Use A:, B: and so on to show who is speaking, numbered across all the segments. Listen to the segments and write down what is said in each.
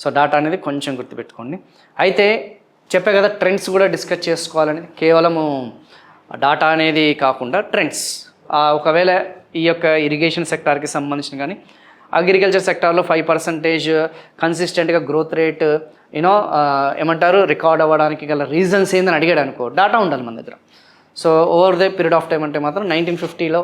A: So data అనేది కొంచెం గుర్తుపెట్టుకోండి. అయితే చెప్పే కదా ట్రెండ్స్ కూడా డిస్కస్ చేసుకోవాలని, కేవలము డాటా అనేది కాకుండా ట్రెండ్స్. ఒకవేళ ఈ యొక్క ఇరిగేషన్ సెక్టార్కి సంబంధించిన కానీ అగ్రికల్చర్ సెక్టార్లో 5% కన్సిస్టెంట్గా గ్రోత్ రేట్ ఏమంటారు రికార్డ్ అవ్వడానికి గల రీజన్స్ ఏందని అడిగాడు అనుకో, డాటా ఉండాలి మన దగ్గర. So over the period of time అంటే మాత్రం 1950లో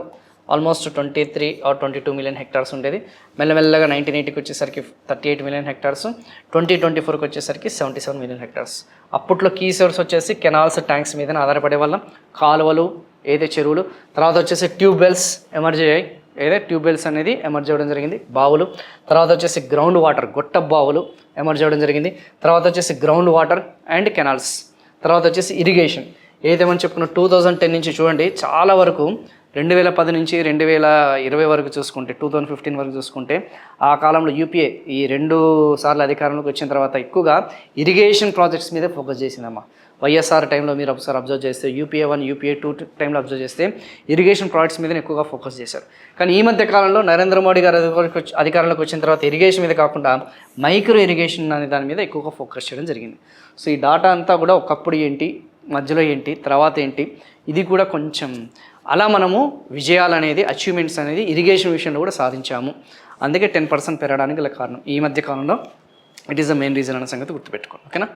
A: ఆల్మోస్ట్ 23 or 22 మిలియన్ హెక్టార్స్ ఉండేది. మెల్లమెల్లగా 1980కి వచ్చేసరికి 38 మిలియన్ హెక్టార్స్, 2024కి వచ్చేసరికి 77 మిలియన్ హెక్టార్స్. అప్పట్లో కీ సోర్స్ వచ్చేసి కెనాల్స్, ట్యాంక్స్ మీద ఆధారపడే వాళ్ళం. కాలువలు, ఏదైతే చెరువులు, తర్వాత వచ్చేసి ట్యూబ్ వెల్స్ ఎమర్జ్ అయ్యాయి. ట్యూబ్ వెల్స్ అనేది ఎమర్జ్ అవ్వడం జరిగింది. బావులు, తర్వాత వచ్చేసి గ్రౌండ్ వాటర్, గొట్ట బావులు ఎమర్జ్ అవ్వడం జరిగింది. తర్వాత వచ్చేసి గ్రౌండ్ వాటర్ అండ్ కెనాల్స్, తర్వాత వచ్చేసి ఇరిగేషన్. ఏదేమని చెప్పుకున్న 2010 నుంచి చూడండి చాలా వరకు 2010 నుంచి 2020 వరకు చూసుకుంటే, 2015 వరకు చూసుకుంటే, ఆ కాలంలో యూపీఏ ఈ 2 సార్లు అధికారంలోకి వచ్చిన తర్వాత ఎక్కువగా ఇరిగేషన్ ప్రాజెక్ట్స్ మీదే ఫోకస్ చేసిందమ్మా. వైఎస్ఆర్ టైంలో మీరు ఒకసారి అబ్జర్వ్ చేస్తే, యూపీఏ 1, యూపీఏ 2 టైంలో అబ్జర్వ్ చేస్తే ఇరిగేషన్ ప్రాజెక్ట్స్ మీదనే ఎక్కువగా ఫోకస్ చేశారు. కానీ ఈ మధ్య కాలంలో నరేంద్ర మోడీ గారు అధికారంలోకి వచ్చిన తర్వాత ఇరిగేషన్ మీద కాకుండా మైక్రో ఇరిగేషన్ అనే దాని మీద ఎక్కువగా ఫోకస్ చేయడం జరిగింది. సో ఈ డాటా అంతా కూడా ఒకప్పుడు ఏంటి, మధ్యలో ఏంటి, తర్వాత ఏంటి, ఇది కూడా కొంచెం అలా మనము విజయాలు అనేది, అచీవ్మెంట్స్ అనేది ఇరిగేషన్ విషయంలో కూడా సాధించాము. అందుకే 10% పెరగడానికి గల కారణం ఈ మధ్య కాలంలో it is the main reason అనే సంగతి గుర్తుపెట్టుకోండి. ఓకేనా.